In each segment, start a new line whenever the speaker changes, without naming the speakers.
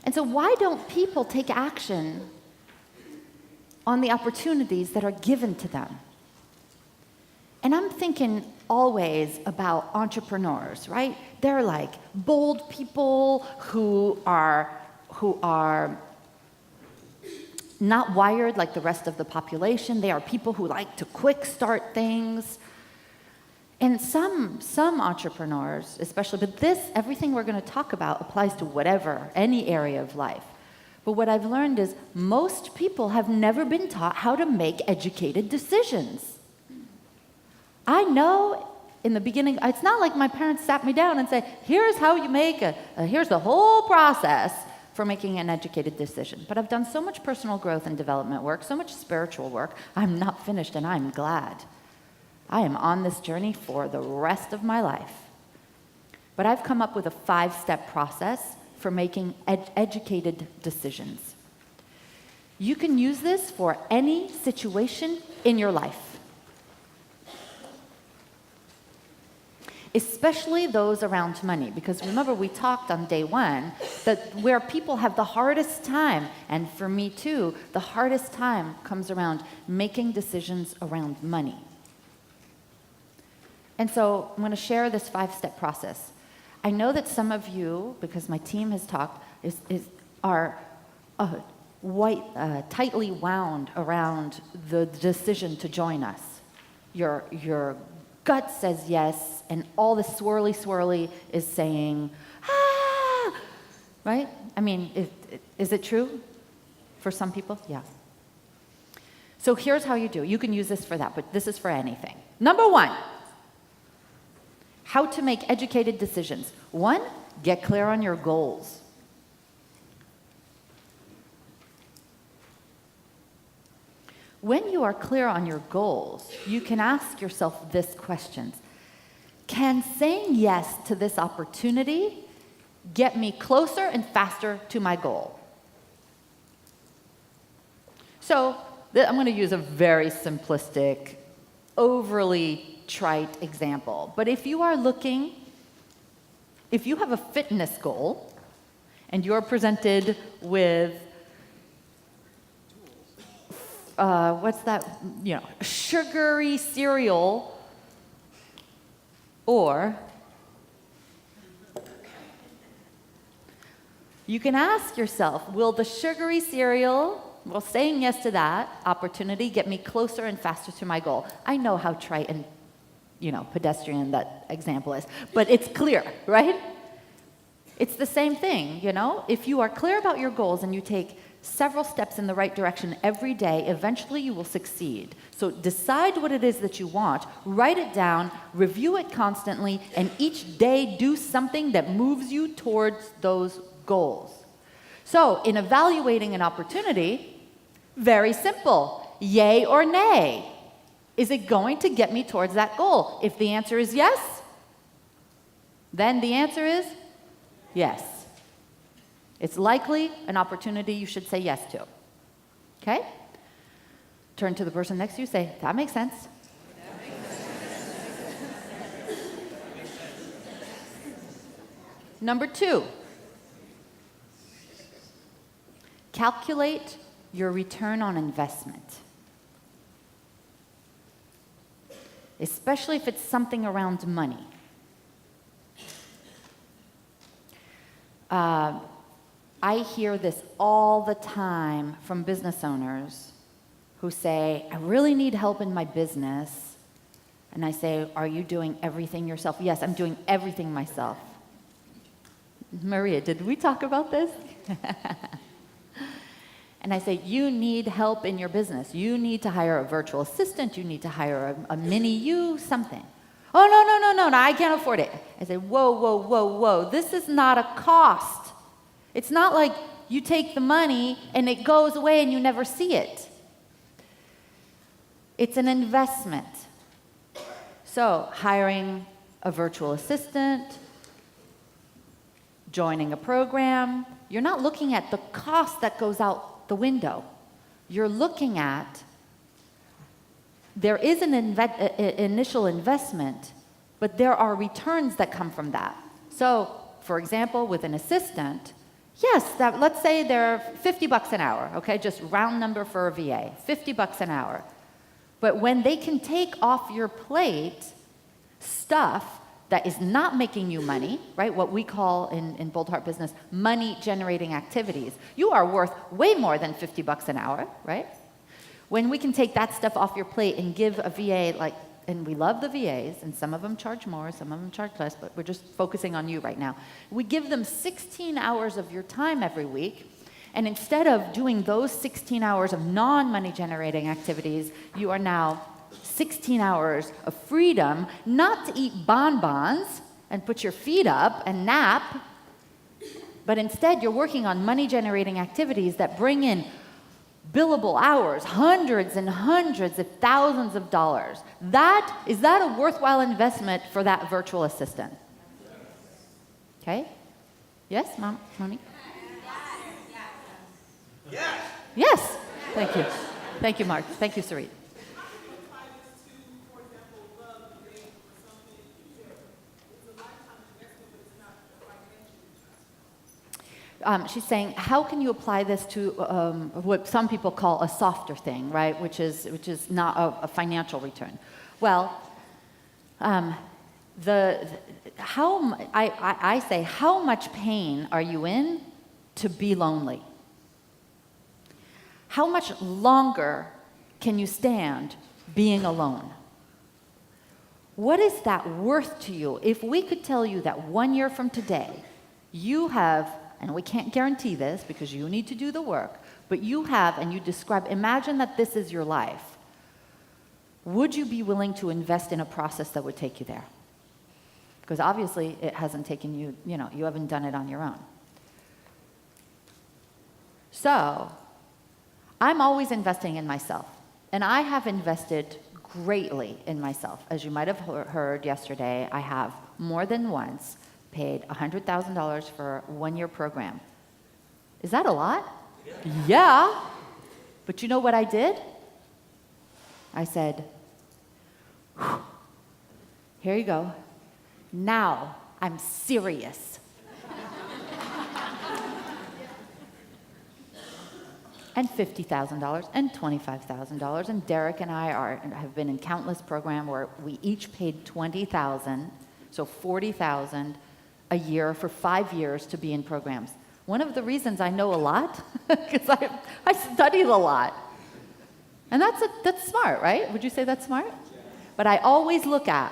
And so why don't people take action on the opportunities that are given to them? And I'm thinking always about entrepreneurs, right? They're like bold people who are not wired like the rest of the population. They are people who like to quick start things. And some entrepreneurs, especially, but everything we're going to talk about applies to whatever, any area of life. But what I've learned is most people have never been taught how to make educated decisions. I know in the beginning, it's not like my parents sat me down and said, here's how you make here's the whole process for making an educated decision. But I've done so much personal growth and development work, so much spiritual work. I'm not finished, and I'm glad. I am on this journey for the rest of my life. But I've come up with a 5-step process for making educated decisions. You can use this for any situation in your life, especially those around money. Because remember, we talked on day 1 that where people have the hardest time, and for me too, the hardest time comes around making decisions around money. And so I'm going to share this 5-step process. I know that some of you, because my team has talked, are tightly wound around the decision to join us. Your gut says yes, and all the swirly is saying, ah! Right? I mean, is it true for some people? Yeah. So here's how you do. You can use this for that, but this is for anything. Number 1. How to make educated decisions. 1, get clear on your goals. When you are clear on your goals, you can ask yourself this question: can saying yes to this opportunity get me closer and faster to my goal? So I'm going to use a very simplistic, overly trite example. But if you have a fitness goal and you're presented with what's that, sugary cereal, or you can ask yourself, will the sugary cereal, saying yes to that opportunity get me closer and faster to my goal? I know how trite and pedestrian that example is, but it's clear, right? It's the same thing, If you are clear about your goals and you take several steps in the right direction every day, eventually you will succeed. So decide what it is that you want, write it down, review it constantly, and each day do something that moves you towards those goals. So in evaluating an opportunity, very simple, yay or nay. Is it going to get me towards that goal? If the answer is yes, then the answer is yes. It's likely an opportunity you should say yes to. Okay? Turn to the person next to you, say, that makes sense. Number 2, calculate your return on investment. Especially if it's something around money. I hear this all the time from business owners who say, I really need help in my business. And I say, are you doing everything yourself? Yes, I'm doing everything myself. Maria, did we talk about this? And I say, you need help in your business. You need to hire a virtual assistant. You need to hire a mini you, something. Oh, no, I can't afford it. I say, whoa. This is not a cost. It's not like you take the money and it goes away and you never see it. It's an investment. So hiring a virtual assistant, joining a program, you're not looking at the cost that goes out the window. You're looking at, there is an initial investment, but there are returns that come from that. So, for example, with an assistant, Yes, let's say they're $50 an hour, okay? Just round number for a VA, $50 an hour. But when they can take off your plate stuff that is not making you money, right? What we call in Bold Heart Business, money-generating activities. You are worth way more than $50 an hour, right? When we can take that stuff off your plate and give a VA, like, and we love the VAs, and some of them charge more, some of them charge less, but we're just focusing on you right now. We give them 16 hours of your time every week, and instead of doing those 16 hours of non-money generating activities, you are now 16 hours of freedom, not to eat bonbons and put your feet up and nap, but instead you're working on money generating activities that bring in billable hours, hundreds and hundreds of thousands of dollars. Is that a worthwhile investment for that virtual assistant? Okay? Yes, Monique? Yes. Yes. Thank you. Thank you, Mark. Thank you, Sarit. She's saying, how can you apply this to what some people call a softer thing, right? Which is not a financial return. Well, I say, how much pain are you in to be lonely? How much longer can you stand being alone? What is that worth to you? If we could tell you that 1 year from today, you have, and we can't guarantee this because you need to do the work, but you have, and you describe, imagine that this is your life. Would you be willing to invest in a process that would take you there? Because obviously it hasn't taken you, you haven't done it on your own. So, I'm always investing in myself. And I have invested greatly in myself. As you might have heard yesterday, I have more than once paid $100,000 for a 1-year program. Is that a lot? Yeah. But you know what I did? I said, here you go. Now I'm serious. And $50,000 and $25,000. And Derek and I have been in countless programs where we each paid $20,000, so $40,000 a year for 5 years to be in programs. One of the reasons I know a lot, because I studied a lot. And that's smart, right? Would you say that's smart? But I always look at,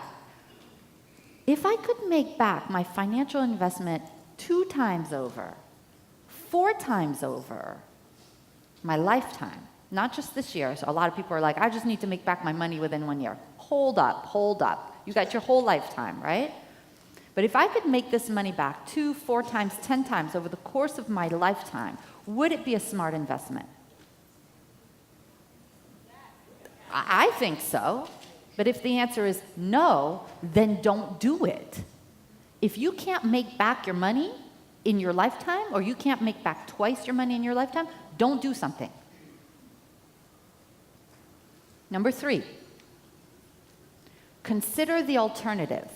if I could make back my financial investment 2 times over, 4 times over, my lifetime, not just this year. So a lot of people are like, I just need to make back my money within 1 year. Hold up. You got your whole lifetime, right? But if I could make this money back 2, 4 times, 10 times over the course of my lifetime, would it be a smart investment? I think so. But if the answer is no, then don't do it. If you can't make back your money in your lifetime, or you can't make back twice your money in your lifetime, don't do something. Number 3, consider the alternative.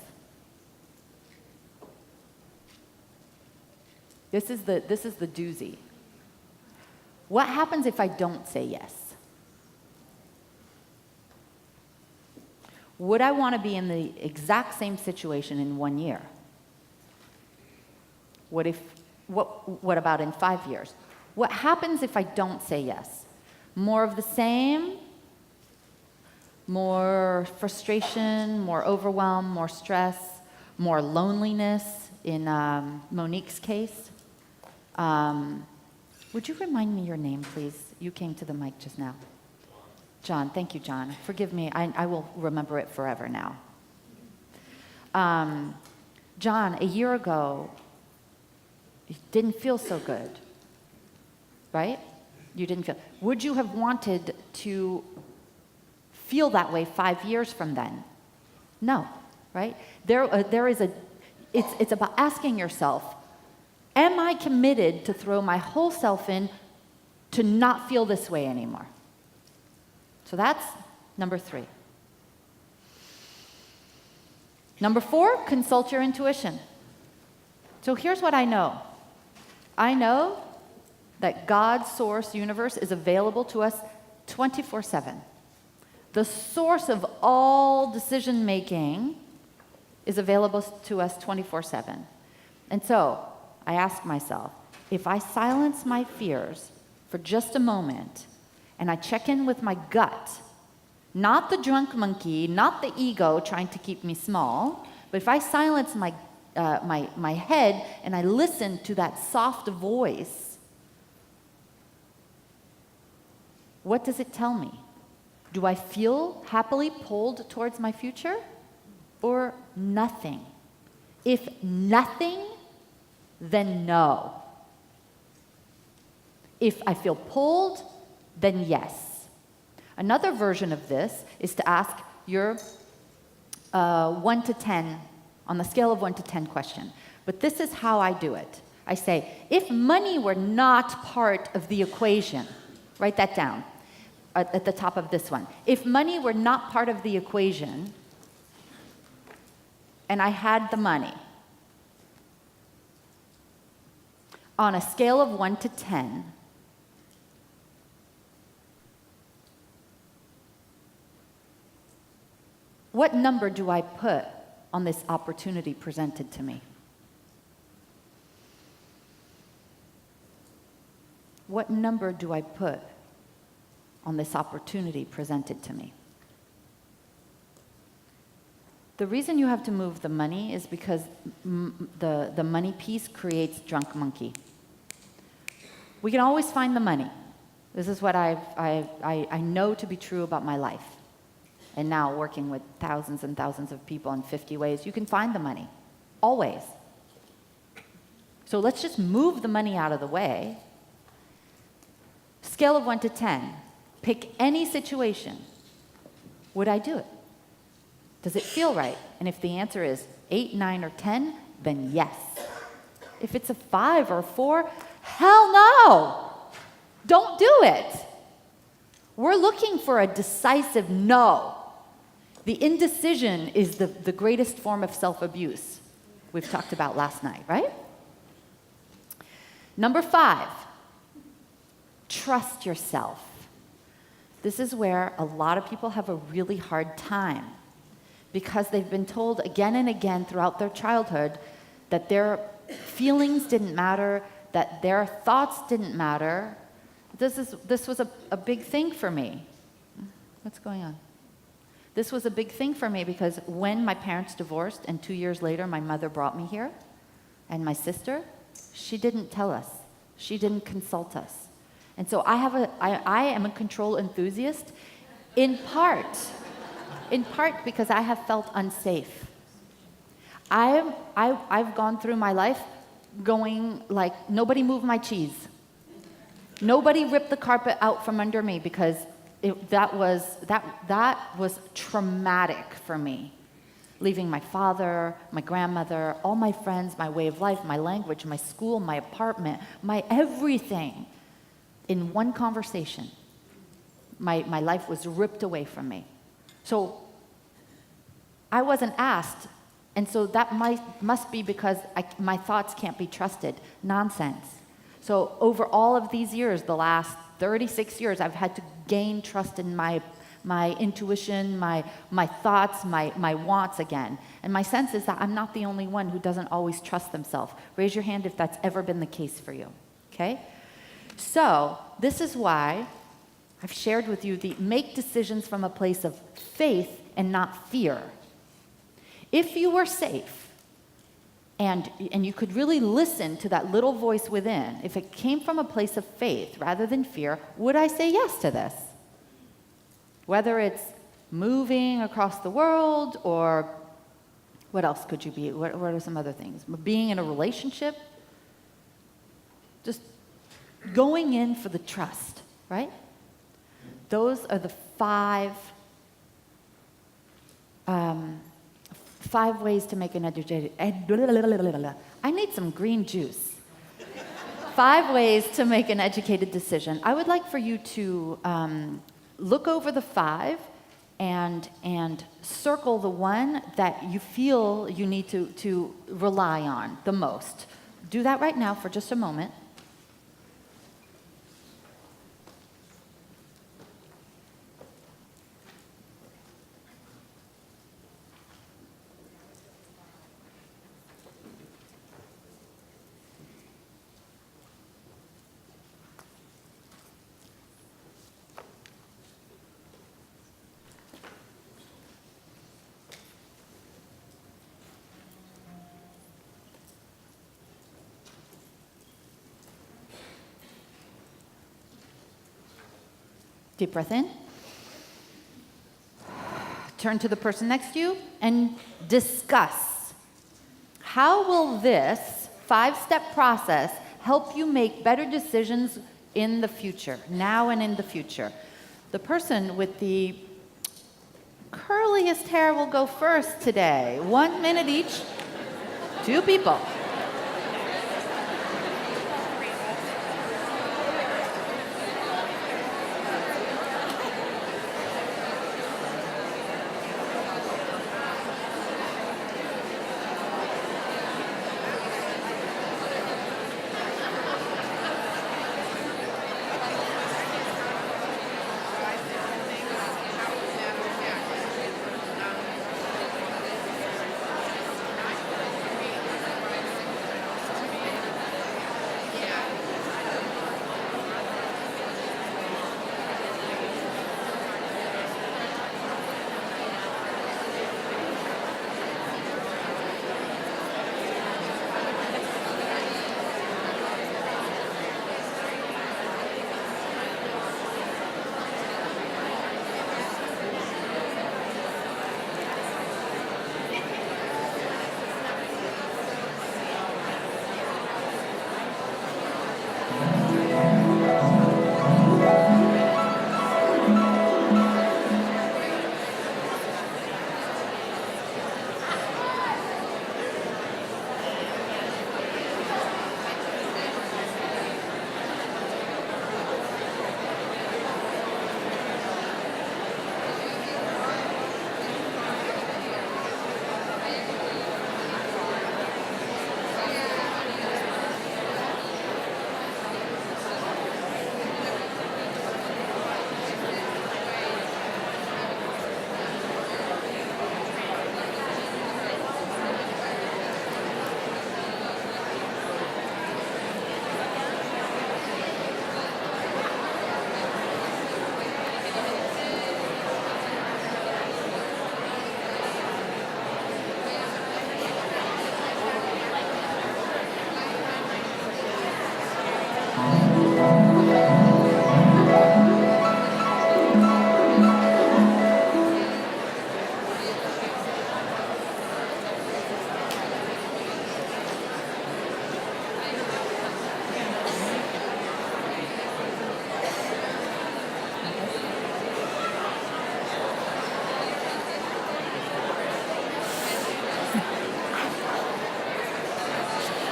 This is the doozy. What happens if I don't say yes? Would I want to be in the exact same situation in 1 year? What about in 5 years? What happens if I don't say yes? More of the same? More frustration, more overwhelm, more stress, more loneliness in Monique's case? Would you remind me your name, please? You came to the mic just now. John, thank you, John. Forgive me, I will remember it forever now. John, a year ago, you didn't feel so good, right? You didn't feel. Would you have wanted to feel that way 5 years from then? No, right? It's about asking yourself, am I committed to throw my whole self in to not feel this way anymore? So that's number 3. Number 4, consult your intuition. So here's what I know. I know that God's source universe is available to us 24/7. The source of all decision making is available to us 24/7. And so I ask myself, if I silence my fears for just a moment and I check in with my gut, not the drunk monkey, not the ego trying to keep me small, but if I silence my head and I listen to that soft voice, what does it tell me? Do I feel happily pulled towards my future or nothing? If nothing, then no. If I feel pulled, then yes. Another version of this is to ask your 1 to 10, on the scale of 1 to 10 question. But this is how I do it. I say, if money were not part of the equation, write that down at the top of this one. If money were not part of the equation, and I had the money, on a scale of 1 to 10, what number do I put on this opportunity presented to me? What number do I put on this opportunity presented to me? The reason you have to move the money is because the money piece creates drunk monkey. We can always find the money. This is what I know to be true about my life. And now working with thousands and thousands of people in 50 ways, you can find the money, always. So let's just move the money out of the way. Scale of 1 to 10, pick any situation. Would I do it? Does it feel right? And if the answer is 8, 9, or 10, then yes. If it's a 5 or a 4, hell no! Don't do it. We're looking for a decisive no. The indecision is the greatest form of self-abuse we've talked about last night, right? Number 5, trust yourself. This is where a lot of people have a really hard time because they've been told again and again throughout their childhood that their feelings didn't matter, that their thoughts didn't matter. This was a big thing for me. What's going on? This was a big thing for me because when my parents divorced and 2 years later my mother brought me here and my sister, she didn't tell us. She didn't consult us. And so I am a control enthusiast in part because I have felt unsafe. I've gone through my life going like, nobody move my cheese. Nobody rip the carpet out from under me because that was traumatic for me. Leaving my father, my grandmother, all my friends, my way of life, my language, my school, my apartment, my everything in one conversation. My life was ripped away from me. So I wasn't asked, and so that must be because my thoughts can't be trusted. Nonsense. So over all of these years, the last 36 years, I've had to gain trust in my intuition, my thoughts, my wants again. And my sense is that I'm not the only one who doesn't always trust themselves. Raise your hand if that's ever been the case for you, okay? So this is why I've shared with you the make decisions from a place of faith and not fear. If you were safe, and you could really listen to that little voice within, if it came from a place of faith rather than fear, would I say yes to this? Whether it's moving across the world or what else could you be? What are some other things? Being in a relationship? Just going in for the trust, right? Those are the five ways to make an educated... I need some green juice. 5 ways to make an educated decision. I would like for you to look over the 5 and circle the one that you feel you need to rely on the most. Do that right now for just a moment. Deep breath in. Turn to the person next to you and discuss. How will this 5-step process help you make better decisions in the future, now and in the future? The person with the curliest hair will go first today. 1 minute each. 2 people.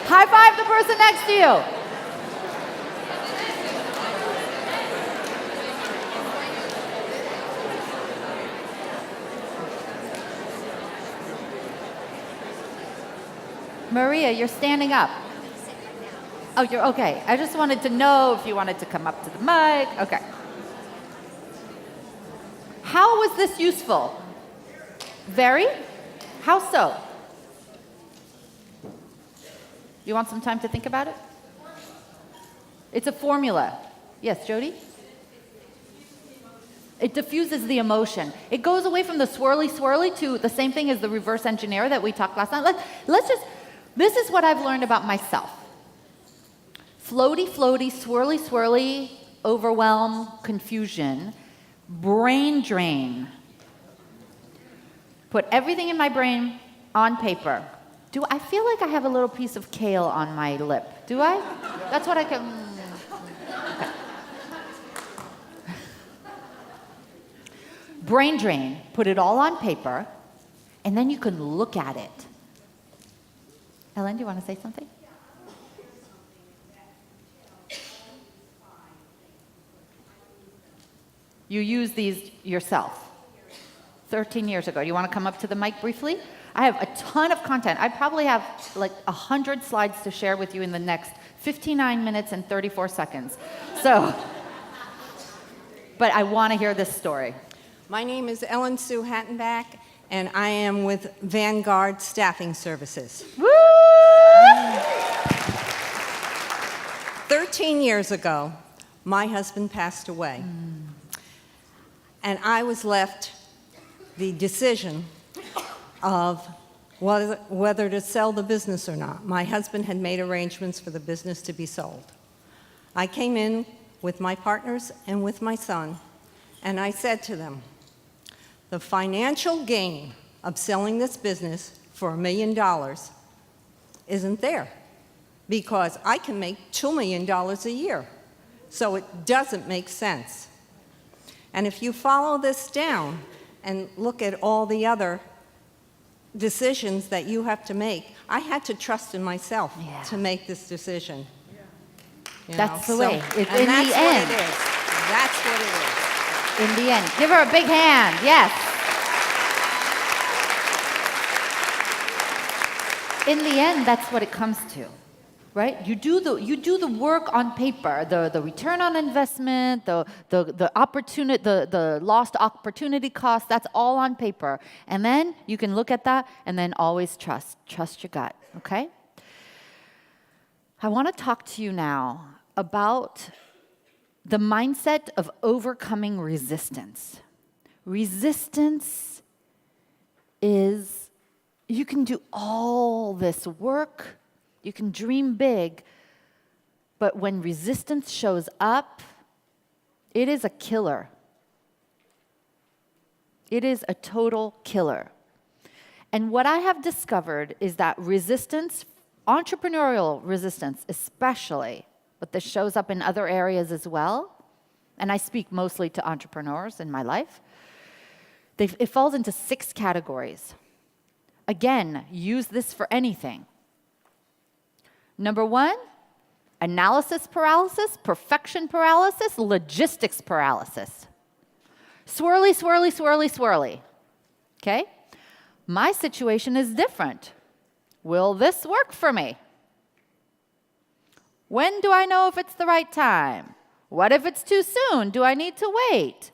High five the person next to you. Maria, you're standing up. Oh, you're okay. I just wanted to know if you wanted to come up to the mic. Okay. How was this useful? Very? How so? You want some time to think about it? It's a formula. Yes, Jody? It diffuses the emotion. It goes away from the swirly to the same thing as the reverse engineer that we talked last night. This is what I've learned about myself. Floaty, swirly, overwhelm, confusion, brain drain. Put everything in my brain on paper. Do I feel like I have a little piece of kale on my lip? Do I? That's what I can. Okay. Brain drain. Put it all on paper, and then you can look at it. Ellen, do you want to say something? You use these yourself 13 years ago. Do you want to come up to the mic briefly? I have a ton of content. I probably have like 100 slides to share with you in the next 59 minutes and 34 seconds. So, but I want to hear this story.
My name is Ellen Sue Hattenback, and I am with Vanguard Staffing Services.
Woo!
13 years ago, my husband passed away. And I was left the decision of whether to sell the business or not. My husband had made arrangements for the business to be sold. I came in with my partners and with my son And I said to them, the financial gain of selling this business for $1 million isn't there, because I can make $2 million a year. So it doesn't make sense. And if you follow this down and look at all the other decisions that you have to make, I had to trust in myself to make this decision.
That's the way. It's
and
in
that's
the
what
end.
it is. That's what it is.
In the end. Give her a big hand. Yes. In the end, that's what it comes to, right? You do the work on paper, the return on investment, the opportunity, the lost opportunity cost. That's all on paper, and then you can look at that and then always trust your gut. Okay. I want to talk to you now about the mindset of overcoming resistance. Resistance is, you can do all this work, you can dream big, but when resistance shows up, it is a killer. It is a total killer. And what I have discovered is that resistance, entrepreneurial resistance especially, but this shows up in other areas as well, and I speak mostly to entrepreneurs in my life, it falls into 6 categories. Again, use this for anything. Number 1, analysis paralysis, perfection paralysis, logistics paralysis. Swirly, swirly, swirly, swirly. Okay? My situation is different. Will this work for me? When do I know if it's the right time? What if it's too soon? Do I need to wait?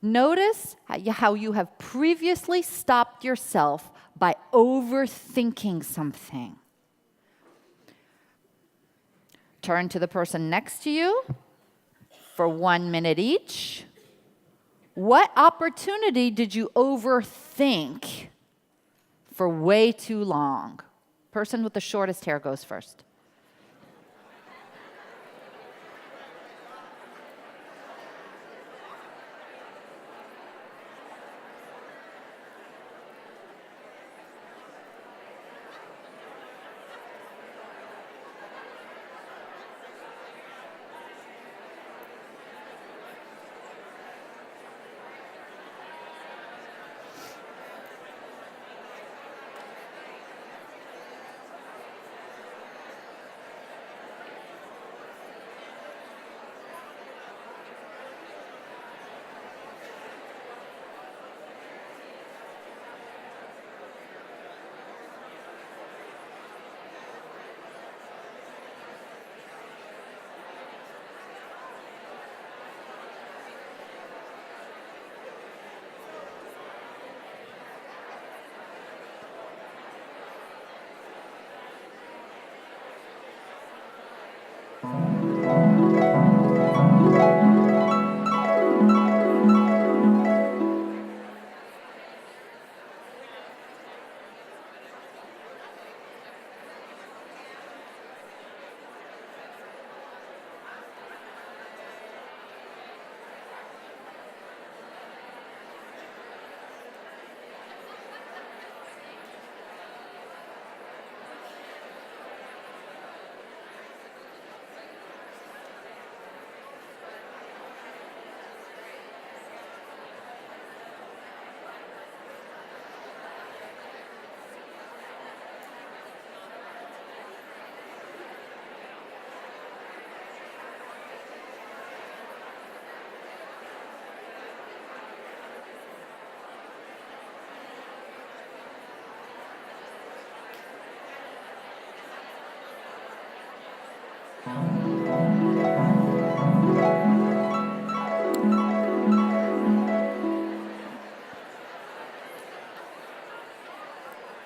Notice how you have previously stopped yourself by overthinking something. Turn to the person next to you for 1 minute each. What opportunity did you overthink for way too long? Person with the shortest hair goes first.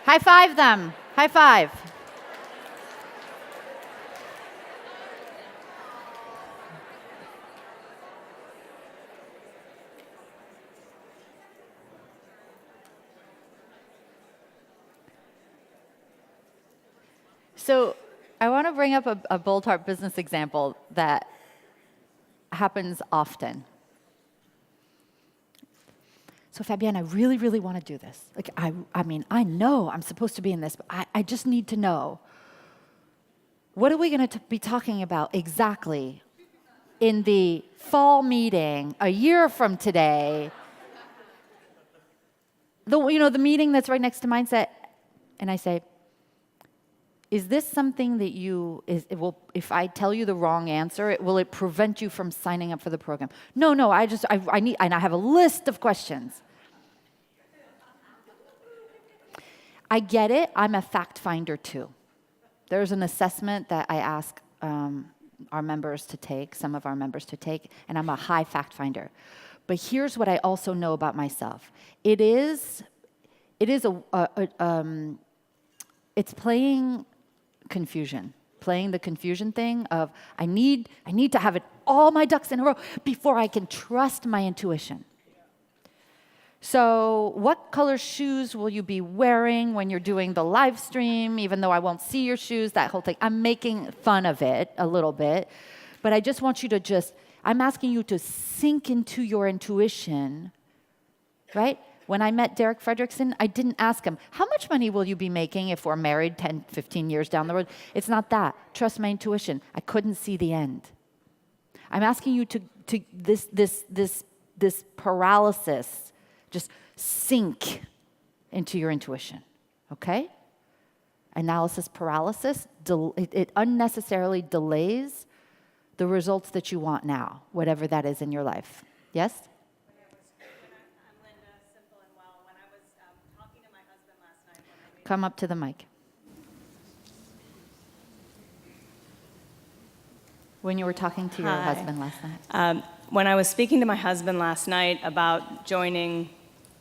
High five them. High five. So I want to bring up a Bold Heart business example that happens often. So Fabienne, I really, really want to do this. Like, I mean, I know I'm supposed to be in this, but I just need to know. What are we going to be talking about exactly in the fall meeting a year from today? The meeting that's right next to Mindset. And I say, is this something that if I tell you the wrong answer, will it prevent you from signing up for the program? No, I have a list of questions. I get it. I'm a fact finder too. There's an assessment that I ask our members to take, some of our members to take, and I'm a high fact finder. But here's what I also know about myself. It's playing confusion, playing the confusion thing of I need to have all my ducks in a row before I can trust my intuition. So what color shoes will you be wearing when you're doing the live stream, even though I won't see your shoes, that whole thing? I'm making fun of it a little bit, but I just want you to I'm asking you to sink into your intuition, right? When I met Derek Fredrickson, I didn't ask him, how much money will you be making if we're married 10, 15 years down the road? It's not that. Trust my intuition. I couldn't see the end. I'm asking you to this paralysis, just sink into your intuition, okay? Analysis paralysis, it unnecessarily delays the results that you want now, whatever that is in your life. Yes?
I'm Linda, simple and well. When I was talking to my husband last night,
Come up to the mic. When you were talking to your
Hi.
husband last night.
When I was speaking to my husband last night about joining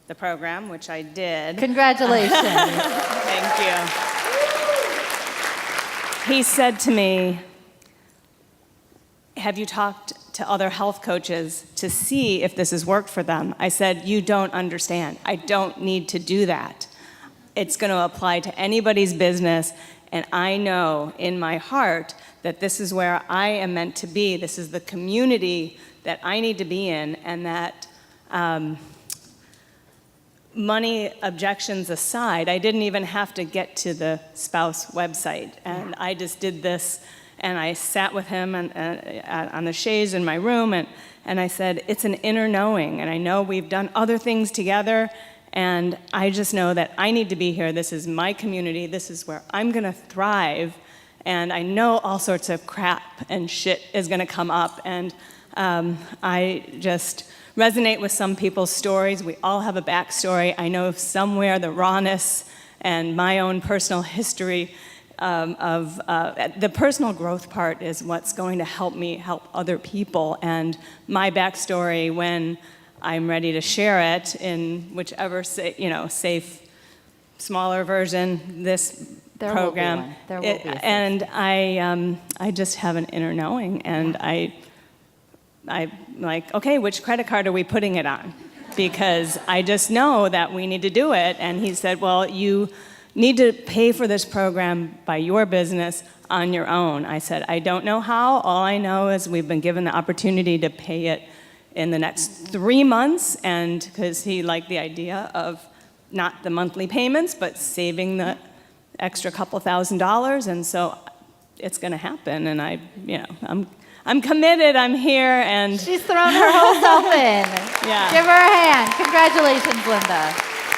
the program, which I did.
Congratulations.
Thank you. He said to me, have you talked to other health coaches to see if this has worked for them? I said, you don't understand. I don't need to do that. It's going to apply to anybody's business, and I know in my heart that this is where I am meant to be. This is the community that I need to be in, and that money objections aside, I didn't even have to get to the spouse website, and I just did this. And I sat with him on the chaise in my room, and I said, it's an inner knowing, and I know we've done other things together, and I just know that I need to be here. This is my community. This is where I'm going to thrive, and I know all sorts of crap and shit is going to come up, and I just resonate with some people's stories. We all have a backstory. I know somewhere the rawness and my own personal history of the personal growth part is what's going to help me help other people. And my backstory, when I'm ready to share it in whichever safe, smaller version, this
There
program.
will be one. There will be a safe.
And I just have an inner knowing, and I'm like, okay, which credit card are we putting it on? Because I just know that we need to do it. And he said, well, you need to pay for this program by your business on your own. I said, I don't know how. All I know is we've been given the opportunity to pay it in the next 3 months, and because he liked the idea of not the monthly payments, but saving the extra couple $1,000s, and so it's going to happen. And I'm committed. I'm here, and
She's thrown her whole self in.
Yeah.
Give her a hand. Congratulations, Linda.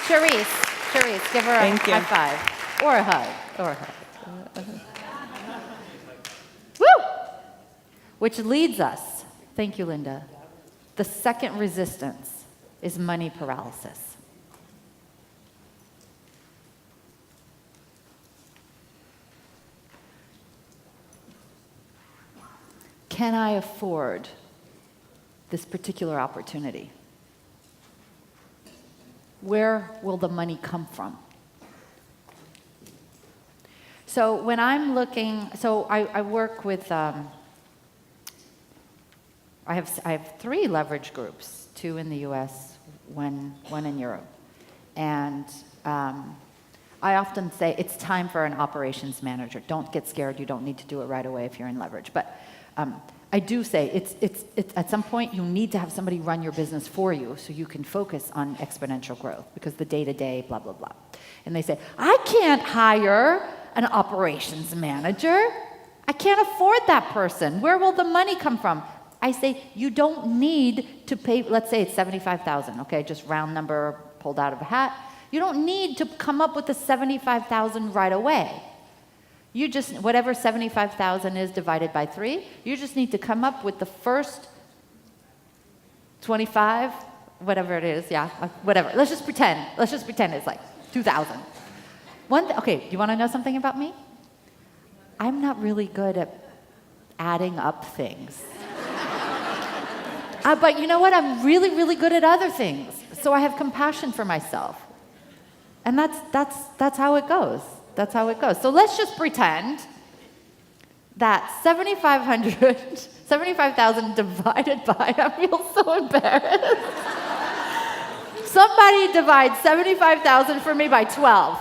Charisse, give her a
Thank you.
high five. Or a hug. Woo! Which leads us, thank you, Linda. The second resistance is money paralysis. Can I afford this particular opportunity? Where will the money come from? So when I'm looking, I work with, I have 3 leverage groups, 2 in the US, one in Europe. And I often say it's time for an operations manager. Don't get scared, you don't need to do it right away if you're in leverage. But I do say it's at some point you need to have somebody run your business for you so you can focus on exponential growth because the day-to-day, blah, blah, blah. And they say, I can't hire an operations manager. I can't afford that person. Where will the money come from? I say, you don't need to pay, let's say it's $75,000, okay, just round number pulled out of a hat. You don't need to come up with the $75,000 right away. You just, whatever 75,000 is divided by 3, you just need to come up with the first 25, whatever it is, yeah, whatever. Let's just pretend it's like 2,000. Okay, you want to know something about me? I'm not really good at adding up things. But you know what? I'm really, really good at other things. So I have compassion for myself. And that's how it goes. That's how it goes. So let's just pretend that 75,000 divided by, I feel so embarrassed. Somebody divide 75,000 for me by 12.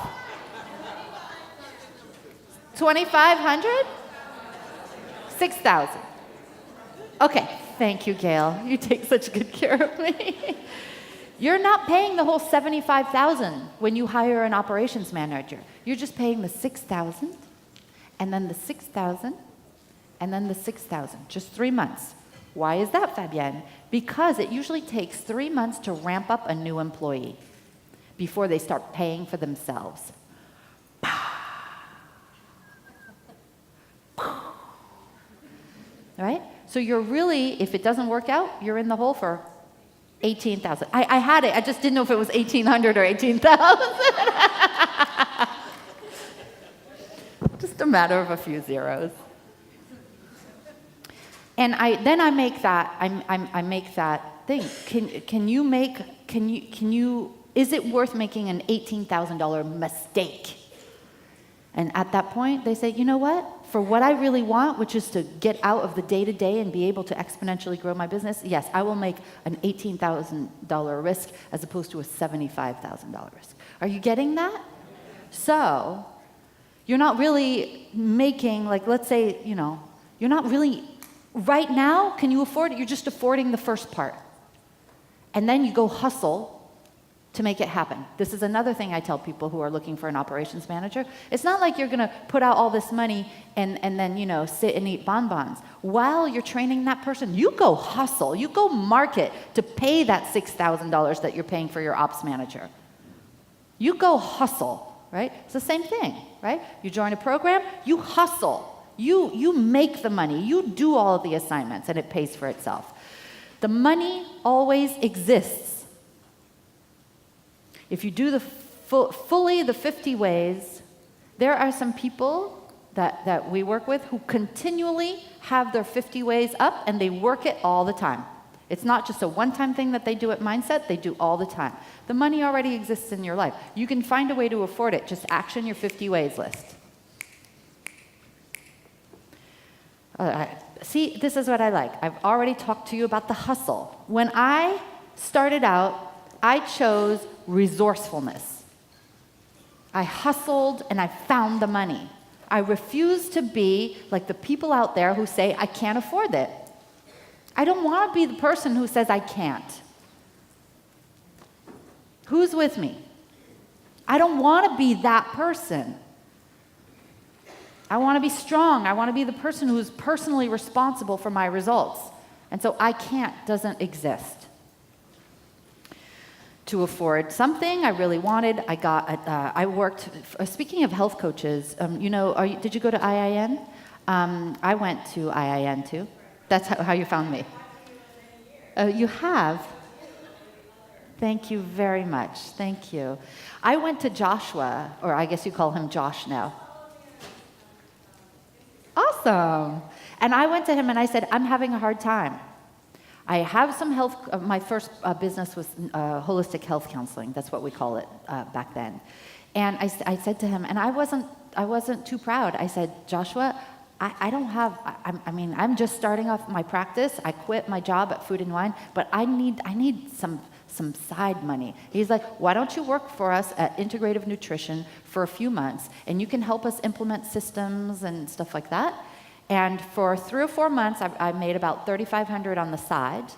2,500? 6,000. Okay, thank you, Gail. You take such good care of me. You're not paying the whole 75,000 when you hire an operations manager. You're just paying the 6,000, and then the 6,000, and then the 6,000. Just 3 months. Why is that, Fabienne? Because it usually takes 3 months to ramp up a new employee before they start paying for themselves. Right? So you're really, if it doesn't work out, you're in the hole for 18,000. I had it. I just didn't know if it was 1,800 or 18,000. Just a matter of a few zeros. And then I make that. I make that thing. Is it worth making an $18,000 mistake? And at that point, they say, you know what? For what I really want, which is to get out of the day-to-day and be able to exponentially grow my business, yes, I will make an $18,000 risk as opposed to a $75,000 risk. Are you getting that? So you're not really making, like, let's say, you're not really, right now, can you afford it? You're just affording the first part. And then you go hustle to make it happen. This is another thing I tell people who are looking for an operations manager. It's not like you're going to put out all this money and then, sit and eat bonbons. While you're training that person, you go hustle. You go market to pay that $6,000 that you're paying for your ops manager. You go hustle, right? It's the same thing, right? You join a program, you hustle. You make the money. You do all of the assignments, and it pays for itself. The money always exists. If you do fully the 50 ways, there are some people that we work with who continually have their 50 ways up, and they work it all the time. It's not just a one-time thing that they do at Mindset, they do all the time. The money already exists in your life. You can find a way to afford it. Just action your 50 ways list. See, this is what I like. I've already talked to you about the hustle. When I started out, I chose resourcefulness. I hustled and I found the money. I refused to be like the people out there who say, I can't afford it. I don't want to be the person who says I can't. Who's with me? I don't want to be that person. I want to be strong. I want to be the person who's personally responsible for my results. And so I can't doesn't exist. To afford something I really wanted, I worked, speaking of health coaches, did you go to IIN? I went to IIN too. That's how you found me. You have? Thank you very much. Thank you. I went to Joshua, or I guess you call him Josh now. Awesome. And I went to him and I said, I'm having a hard time. I have some health, my first business was holistic health counseling. That's what we call it back then. And I said to him, and I wasn't too proud. I said, Joshua, I'm just starting off my practice. I quit my job at Food and Wine, but I need some side money. He's like, why don't you work for us at Integrative Nutrition for a few months, and you can help us implement systems and stuff like that. And for 3 or 4 months, I made about $3,500 on the side,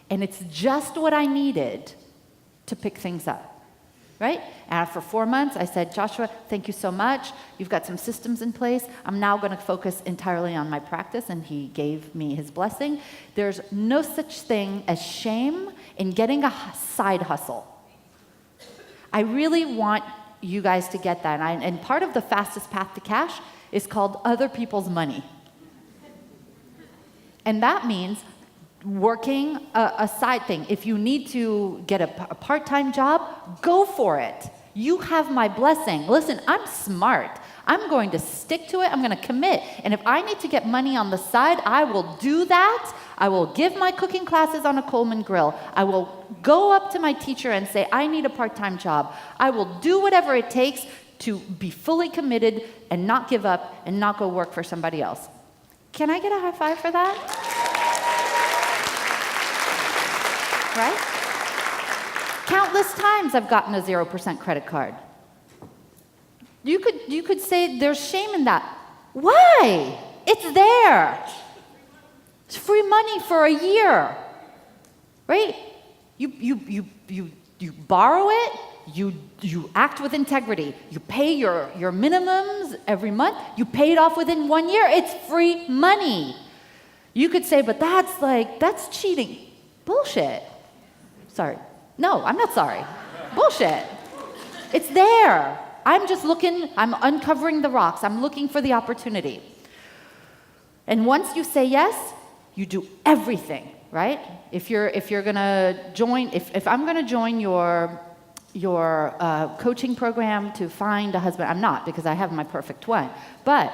and it's just what I needed to pick things up, right? And after 4 months, I said, Joshua, thank you so much. You've got some systems in place. I'm now going to focus entirely on my practice, and he gave me his blessing. There's no such thing as shame in getting a side hustle. I really want you guys to get that. And part of the fastest path to cash is called other people's money. And that means working a side thing. If you need to get a part-time job, go for it. You have my blessing. Listen, I'm smart. I'm going to stick to it. I'm going to commit. And if I need to get money on the side, I will do that. I will give my cooking classes on a Coleman grill. I will go up to my teacher and say, I need a part-time job. I will do whatever it takes to be fully committed and not give up and not go work for somebody else. Can I get a high five for that? Right? Countless times I've gotten a 0% credit card. You could say there's shame in that. Why? It's there. It's free money for a year. Right? You borrow it, you act with integrity. You pay your minimums every month. You pay it off within 1 year. It's free money. You could say, but that's cheating. Bullshit. Sorry. No, I'm not sorry. Bullshit. It's there. I'm just looking, I'm uncovering the rocks. I'm looking for the opportunity. And once you say yes, you do everything, right? If you're gonna join, if I'm gonna join your coaching program to find a husband, I'm not, because I have my perfect one. But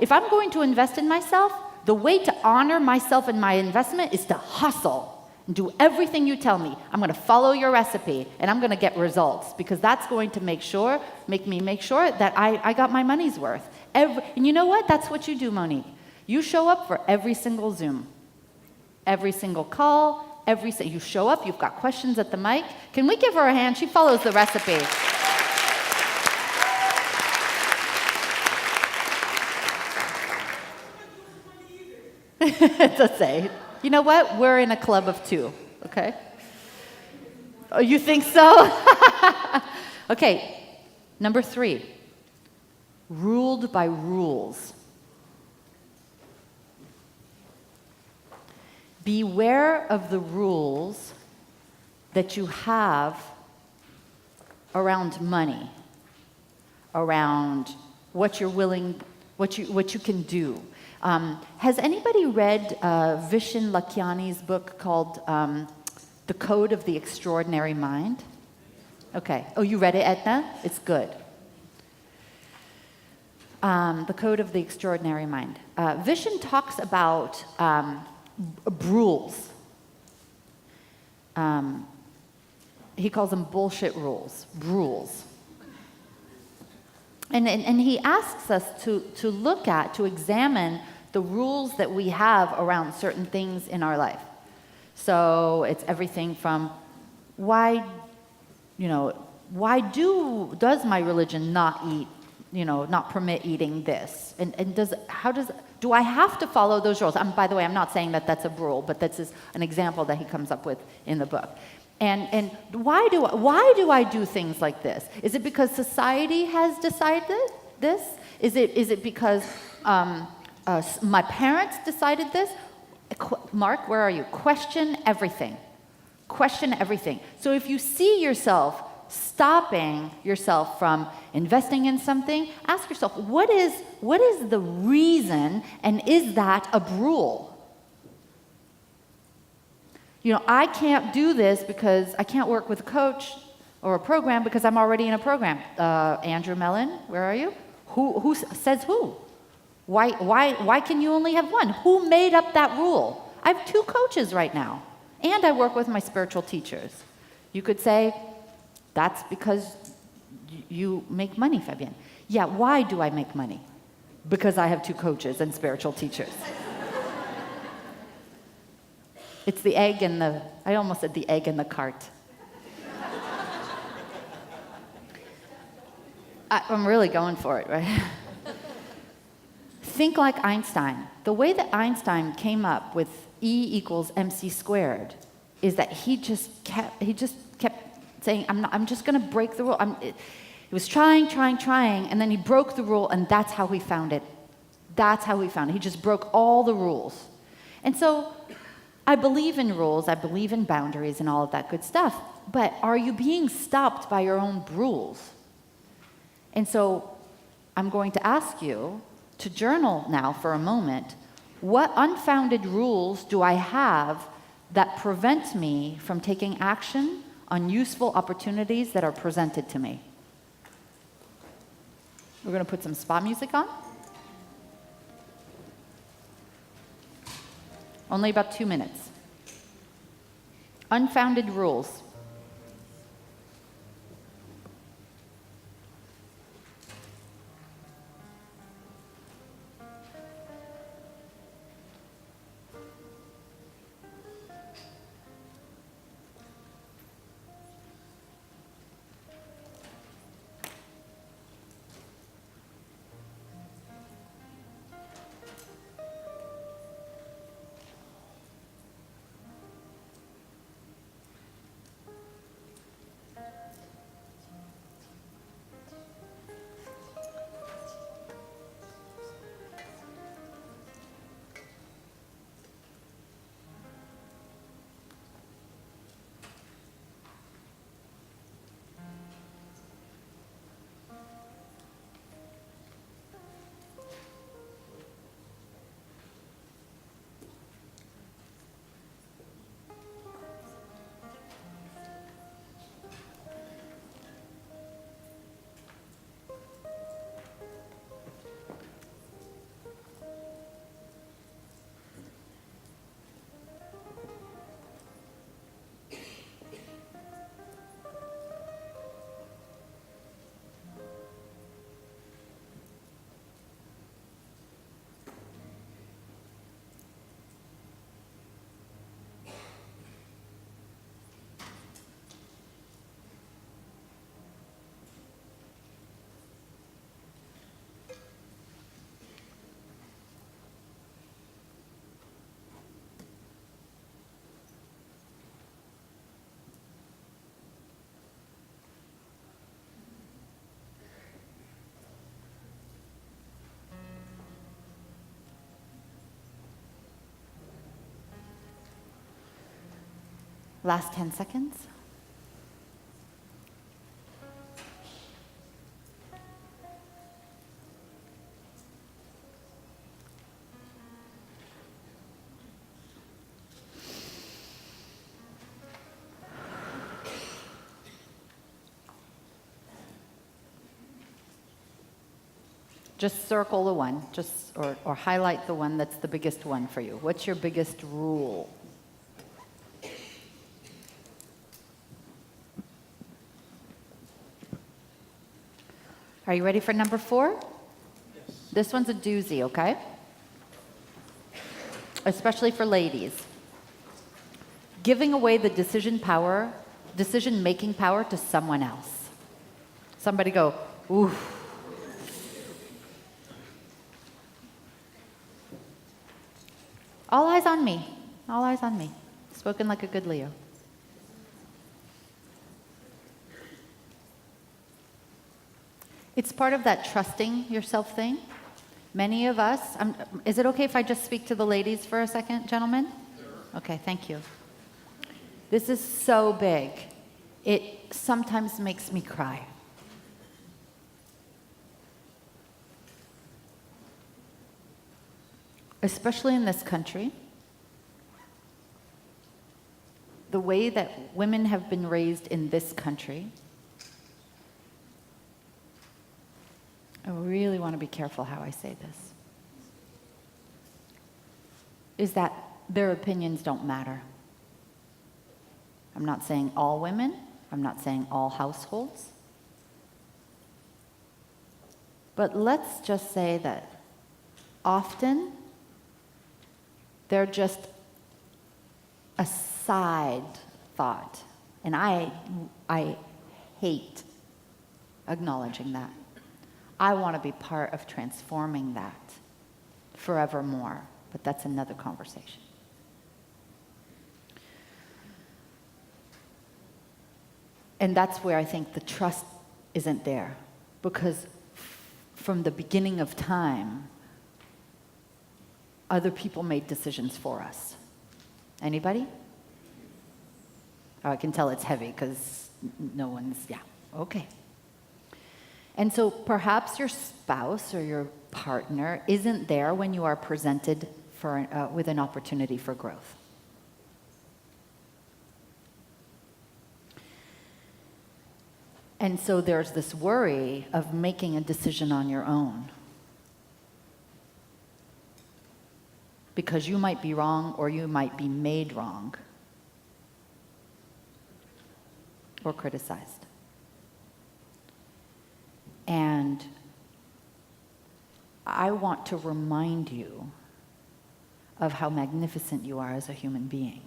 if I'm going to invest in myself, the way to honor myself and my investment is to hustle and do everything you tell me. I'm going to follow your recipe, and I'm going to get results, because that's going to make me make sure that I got my money's worth. And you know what? That's what you do, Monique. You show up for every single Zoom, every single call, you show up, you've got questions at the mic. Can we give her a hand? She follows the recipe. To say, you know what? We're in a club of 2, okay? Oh, you think so? Okay, number 3, ruled by rules. Beware of the rules that you have around money, around what you're willing, what you can do. Has anybody read Vishen Lakiani's book called The Code of the Extraordinary Mind? Okay. Oh, you read it, Edna? It's good. The Code of the Extraordinary Mind. Vishen talks about rules. He calls them bullshit rules. Rules. And he asks us to look at, to examine the rules that we have around certain things in our life. So it's everything from does my religion not permit eating this? And do I have to follow those rules? By the way, I'm not saying that that's a rule, but that's just an example that he comes up with in the book. And why do I do things like this? Is it because society has decided this? Is it because my parents decided this? Mark, where are you? Question everything. Question everything. So if you see yourself stopping yourself from investing in something, ask yourself, what is the reason, and is that a rule? I can't do this because I can't work with a coach or a program because I'm already in a program. Andrew Mellon, where are you? Who says who? Why can you only have one? Who made up that rule? I have 2 coaches right now, and I work with my spiritual teachers. You could say, that's because you make money, Fabienne. Yeah, why do I make money? Because I have 2 coaches and spiritual teachers. It's the egg in the, I almost said the egg in the cart. I'm really going for it, right? think like Einstein. The way that Einstein came up with E equals mc squared is that he just kept saying, I'm just going to break the rule. He was trying, and then he broke the rule, and that's how he found it. That's how he found it. He just broke all the rules. And so I believe in rules, I believe in boundaries and all of that good stuff, but are you being stopped by your own rules? And so I'm going to ask you to journal now for a moment. What unfounded rules do I have that prevent me from taking action on useful opportunities that are presented to me? We're going to put some spa music on. Only about 2 minutes. Unfounded rules. Last 10 seconds. Just circle the one, or highlight the one that's the biggest one for you. What's your biggest rule? Are you ready for number 4? Yes. This one's a doozy, okay? Especially for ladies. Giving away the decision-making power to someone else. Somebody go, ooh. All eyes on me. All eyes on me. Spoken like a good Leo. It's part of that trusting yourself thing. Many of us, is it okay if I just speak to the ladies for a second, gentlemen? Okay, thank you. This is so big. It sometimes makes me cry. Especially in this country, the way that women have been raised in this country, I really want to be careful how I say this, is that their opinions don't matter. I'm not saying all women, I'm not saying all households, but let's just say that often they're just a side thought, and I hate acknowledging that. I want to be part of transforming that. forevermore. But that's another conversation. And that's where I think the trust isn't there. Because from the beginning of time, other people made decisions for us. Anybody? Oh, I can tell it's heavy because no one's, yeah, okay. And so perhaps your spouse or your partner isn't there when you are presented with an opportunity for growth. And so there's this worry of making a decision on your own. Because you might be wrong or you might be made wrong or criticized. And I want to remind you of how magnificent you are as a human being,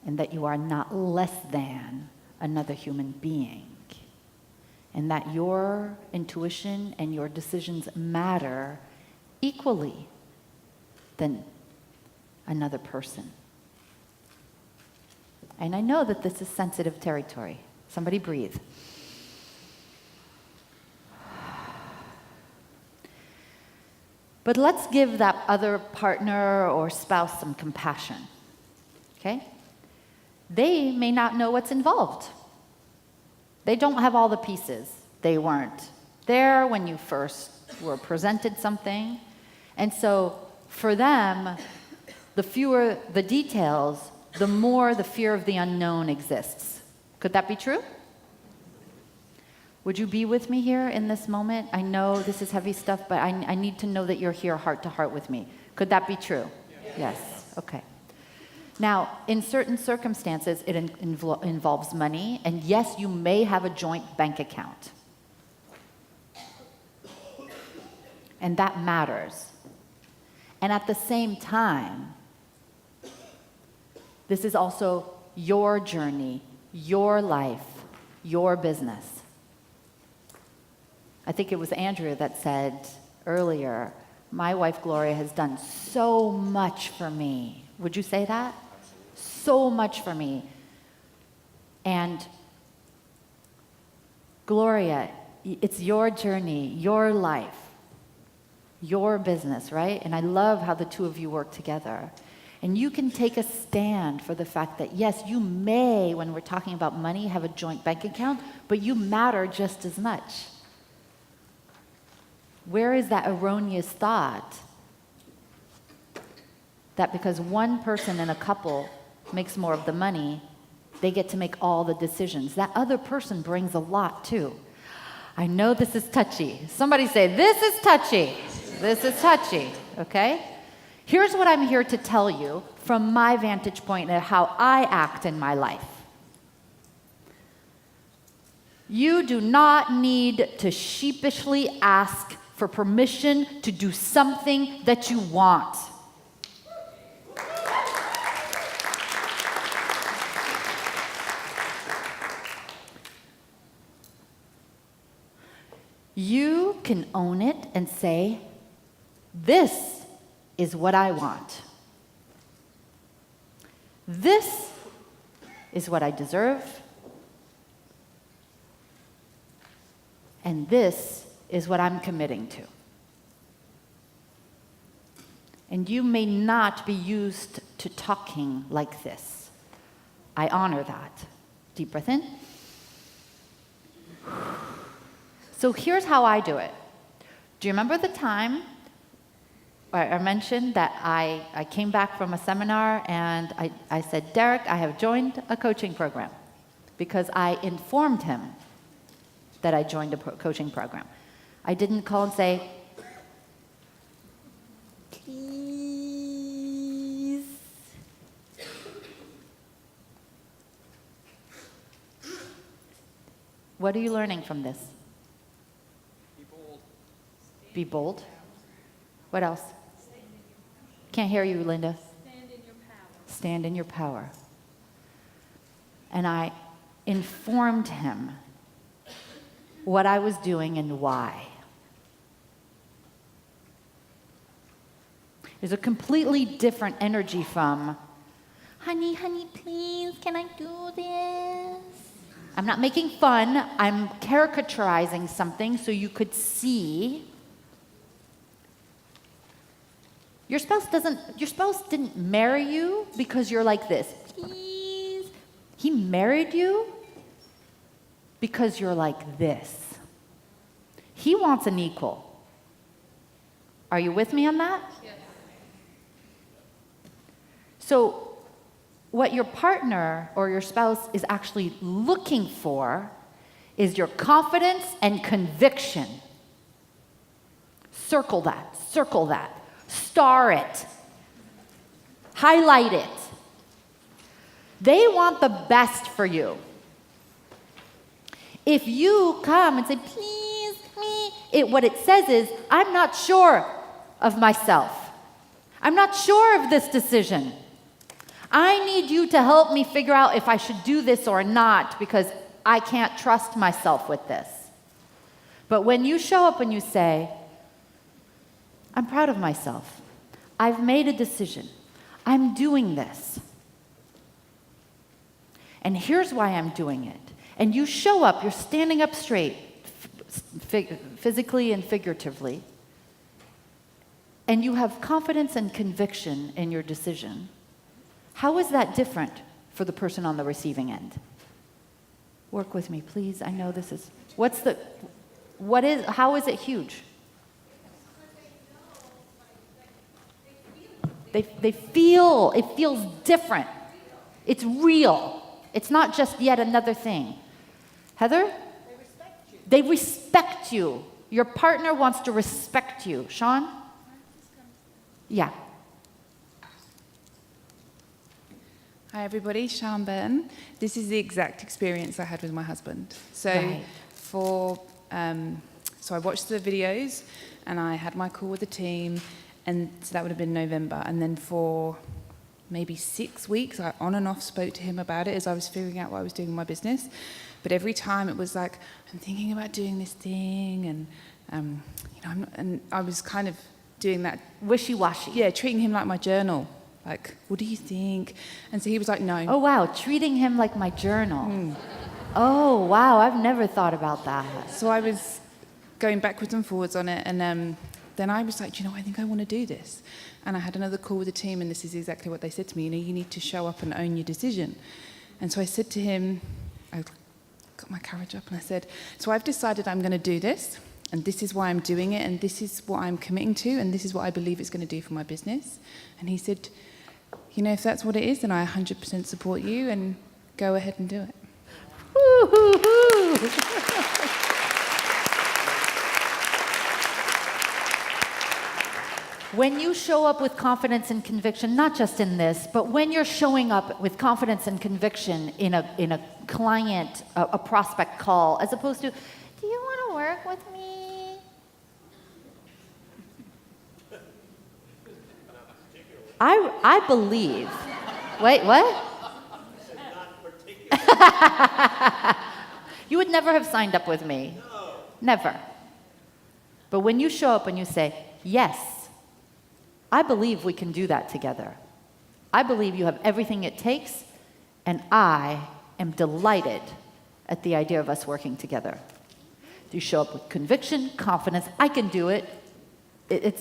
and that you are not less than another human being, and that your intuition and your decisions matter equally than another person. And I know that this is sensitive territory. Somebody breathe. But let's give that other partner or spouse some compassion, okay? They may not know what's involved. They don't have all the pieces. They weren't there when you first were presented something. And so for them, the fewer the details, the more the fear of the unknown exists. Could that be true? Would you be with me here in this moment? I know this is heavy stuff, but I need to know that you're here heart to heart with me. Could that be true? Yes. Okay. Now, in certain circumstances, it involves money, and yes, you may have a joint bank account. And that matters. And at the same time, this is also your journey, your life, your business. I think it was Andrea that said earlier, my wife Gloria has done so much for me. Would you say that? So much for me. And Gloria, it's your journey, your life, your business, right? And I love how the two of you work together. And you can take a stand for the fact that, yes, you may, when we're talking about money, have a joint bank account, but you matter just as much. Where is that erroneous thought that because one person in a couple makes more of the money, they get to make all the decisions? That other person brings a lot too. I know this is touchy. Somebody say, this is touchy. This is touchy, okay? Here's what I'm here to tell you from my vantage point and how I act in my life. You do not need to sheepishly ask for permission to do something that you want. You can own it and say, this is what I want. This is what I deserve. And this is what I'm committing to. And you may not be used to talking like this. I honor that. Deep breath in. So here's how I do it. Do you remember the time I mentioned that I came back from a seminar and I said, Derek, I have joined a coaching program, because I informed him that I joined a coaching program. I didn't call and say, please. What are you learning from this?
Be bold.
Be bold. What else? Can't hear you, Linda.
Stand in your power.
Stand in your power. And I informed him what I was doing and why. There's a completely different energy from, honey, honey, please, can I do this? I'm not making fun. I'm caricaturizing something so you could see. Your spouse didn't marry you because you're like this. Please. He married you because you're like this. He wants an equal. Are you with me on that? Yes. So what your partner or your spouse is actually looking for is your confidence and conviction. Circle that, star it, highlight it. They want the best for you. If you come and say, please, me, what it says is, I'm not sure of myself. I'm not sure of this decision. I need you to help me figure out if I should do this or not because I can't trust myself with this. But when you show up and you say, I'm proud of myself. I've made a decision. I'm doing this. And here's why I'm doing it. And you show up, you're standing up straight, physically and figuratively, and you have confidence and conviction in your decision. How is that different for the person on the receiving end? Work with me, please. I know this is, how is it huge? They feel, it feels different. It's real. It's not just yet another thing. Heather? They respect you. They respect you. Your partner wants to respect you. Sean? Yeah.
Hi everybody, Sean Burton. This is the exact experience I had with my husband. So
Right.
So I watched the videos and I had my call with the team, and so that would have been November. And then for maybe 6 weeks, I on and off spoke to him about it as I was figuring out what I was doing in my business. But every time it was like, I'm thinking about doing this thing, and and I was kind of doing that
Wishy-washy.
yeah, treating him like my journal. Like, what do you think? And so he was like, no.
Oh, wow. Treating him like my journal. Oh, wow. I've never thought about that.
So I was going backwards and forwards on it, and then I was like, do you know, I think I want to do this. And I had another call with the team, and this is exactly what they said to me. You need to show up and own your decision. And so I said to him, I got my courage up, and I said, so I've decided I'm going to do this, and this is why I'm doing it, and this is what I'm committing to, and this is what I believe it's going to do for my business. And he said, you know, if that's what it is, then I 100% support you, and go ahead and do it.
Woo-hoo-hoo. When you show up with confidence and conviction, not just in this, but when you're showing up with confidence and conviction in a client, a prospect call, as opposed to, do you want to work with me? I believe. Wait, what? You would never have signed up with me. No. Never. But when you show up and you say, yes, I believe we can do that together. I believe you have everything it takes, and I am delighted at the idea of us working together. You show up with conviction, confidence, I can do it.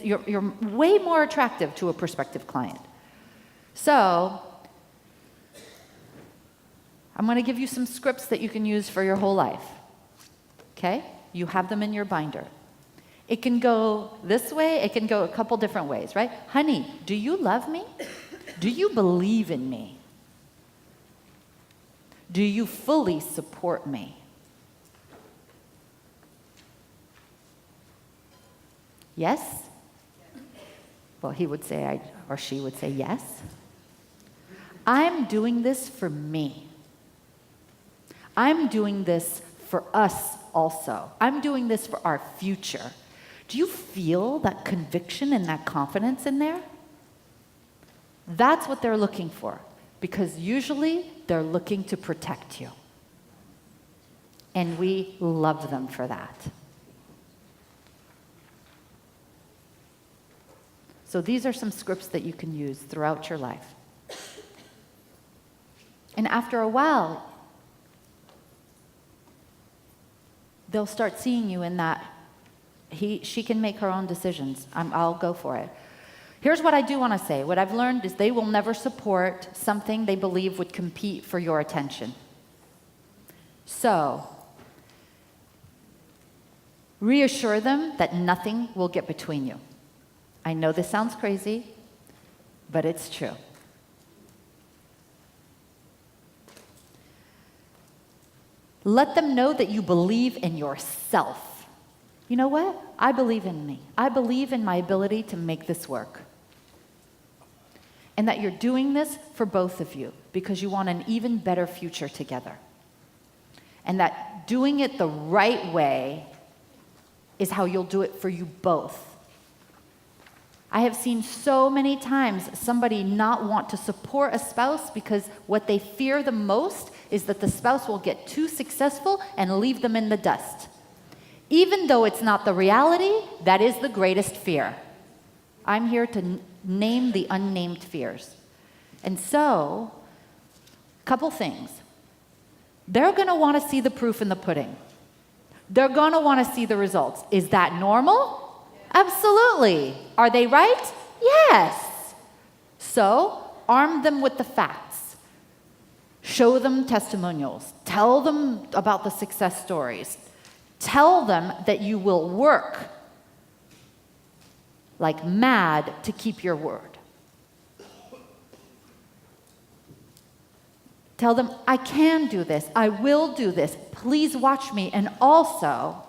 You're way more attractive to a prospective client. So, I'm going to give you some scripts that you can use for your whole life. Okay? You have them in your binder. It can go this way, it can go a couple different ways, right? Honey, do you love me? Do you believe in me? Do you fully support me? Yes? Well, he would say, or she would say yes. I'm doing this for me. I'm doing this for us also. I'm doing this for our future. Do you feel that conviction and that confidence in there? That's what they're looking for, because usually they're looking to protect you. And we love them for that. So these are some scripts that you can use throughout your life. And after a while, they'll start seeing you in that she can make her own decisions. I'll go for it. Here's what I do want to say. What I've learned is they will never support something they believe would compete for your attention. So, reassure them that nothing will get between you. I know this sounds crazy, but it's true. Let them know that you believe in yourself. You know what? I believe in me. I believe in my ability to make this work. And that you're doing this for both of you because you want an even better future together. And that doing it the right way is how you'll do it for you both. I have seen so many times somebody not want to support a spouse because what they fear the most is that the spouse will get too successful and leave them in the dust. Even though it's not the reality, that is the greatest fear. I'm here to name the unnamed fears. And so, couple things. They're going to want to see the proof in the pudding. They're going to want to see the results. Is that normal? Absolutely. Are they right? Yes. So, arm them with the facts. Show them testimonials. Tell them about the success stories. Tell them that you will work like mad to keep your word. Tell them, I can do this. I will do this. Please watch me. And also,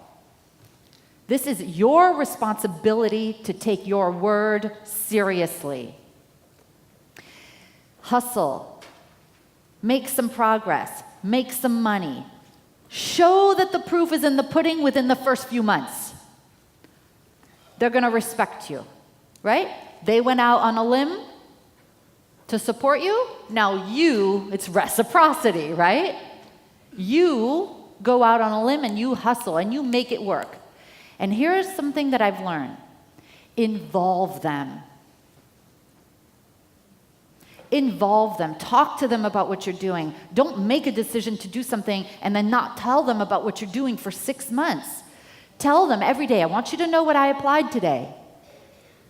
this is your responsibility to take your word seriously. Hustle. Make some progress. Make some money. Show that the proof is in the pudding within the first few months. They're going to respect you, right? They went out on a limb to support you. Now it's reciprocity, right? You go out on a limb and you hustle and you make it work. And here's something that I've learned. Involve them. Involve them. Talk to them about what you're doing. Don't make a decision to do something and then not tell them about what you're doing for 6 months. Tell them every day, I want you to know what I applied today.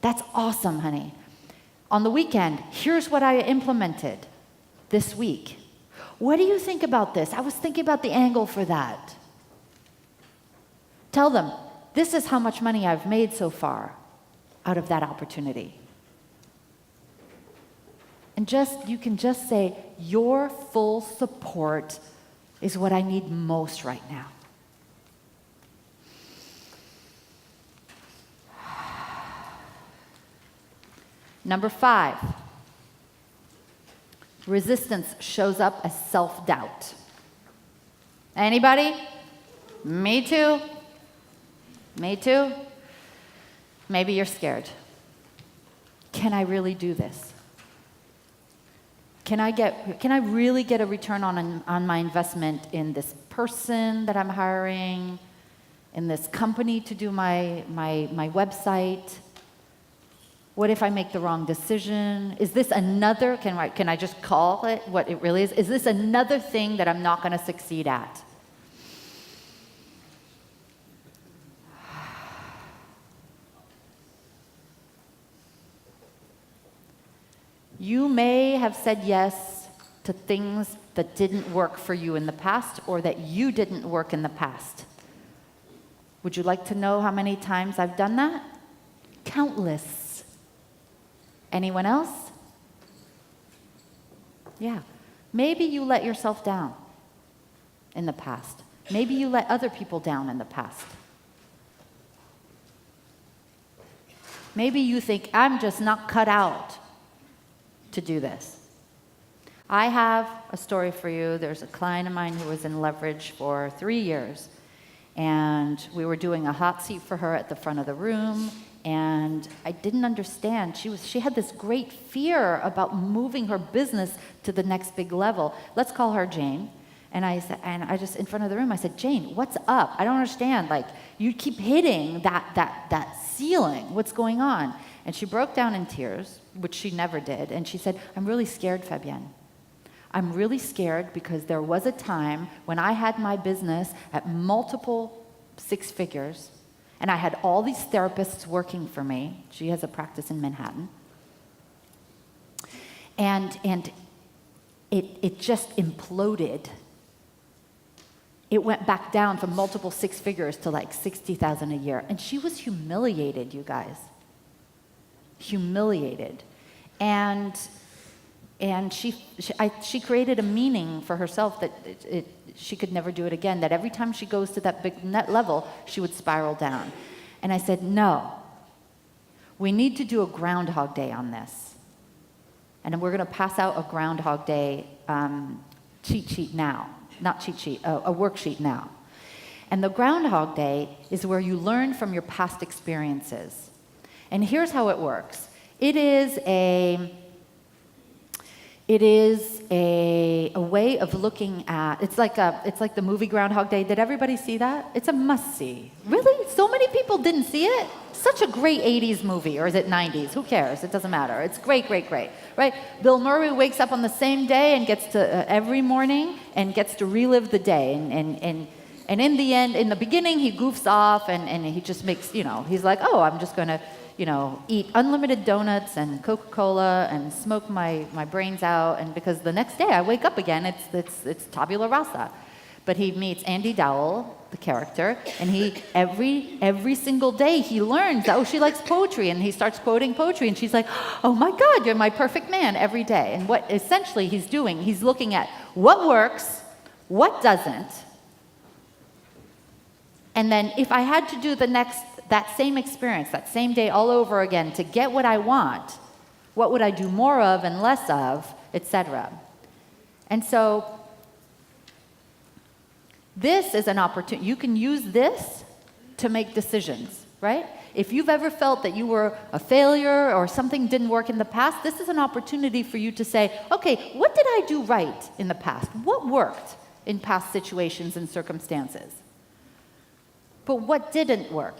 That's awesome, honey. On the weekend, here's what I implemented this week. What do you think about this? I was thinking about the angle for that. Tell them, this is how much money I've made so far out of that opportunity. And you can just say, your full support is what I need most right now. Number 5, resistance shows up as self-doubt. Anybody? Me too. Me too. Maybe you're scared. Can I really do this? Can I really get a return on my investment in this person that I'm hiring, in this company to do my website? What if I make the wrong decision? Is this another, can I just call it what it really is? Is this another thing that I'm not going to succeed at? You may have said yes to things that didn't work for you in the past or that you didn't work in the past. Would you like to know how many times I've done that? Countless. Anyone else? Yeah. Maybe you let yourself down in the past. Maybe you let other people down in the past. Maybe you think, I'm just not cut out to do this. I have a story for you. There's a client of mine who was in leverage for 3 years, and we were doing a hot seat for her at the front of the room, and I didn't understand. She had this great fear about moving her business to the next big level. Let's call her Jane. And I just in front of the room, I said, Jane, what's up? I don't understand. Like, you keep hitting that ceiling. What's going on? And she broke down in tears, which she never did. And she said, I'm really scared, Fabienne. I'm really scared because there was a time when I had my business at multiple six figures, and I had all these therapists working for me. She has a practice in Manhattan. And it just imploded. It went back down from multiple six figures to like 60,000 a year. And she was humiliated, you guys. Humiliated. And she created a meaning for herself that she could never do it again, that every time she goes to that big net level, she would spiral down. And I said, no, we need to do a Groundhog Day on this. And we're going to pass out a Groundhog Day cheat sheet now. Not cheat sheet, a worksheet now. And the Groundhog Day is where you learn from your past experiences. And here's how it works. It is a way of looking at, it's like the movie Groundhog Day. Did everybody see that? It's a must-see. Really? So many people didn't see it? Such a great 80s movie, or is it 90s? Who cares? It doesn't matter. It's great, great, great, right? Bill Murray wakes up on the same day and gets to, every morning, and gets to relive the day. And in the end, in the beginning, he goofs off and he just makes, he's like, oh, I'm just going to, eat unlimited donuts and Coca-Cola and smoke my brains out. And because the next day I wake up again, it's tabula rasa. But he meets Andy Dowell, the character, and he every single day he learns that, oh, she likes poetry, and he starts quoting poetry, and she's like, oh my God, you're my perfect man every day. And what essentially he's doing, he's looking at what works, what doesn't, and then if I had to do that same experience, that same day all over again to get what I want, what would I do more of and less of, etc. And so this is an opportunity. You can use this to make decisions, right? If you've ever felt that you were a failure or something didn't work in the past, this is an opportunity for you to say, okay, what did I do right in the past? What worked in past situations and circumstances? But what didn't work?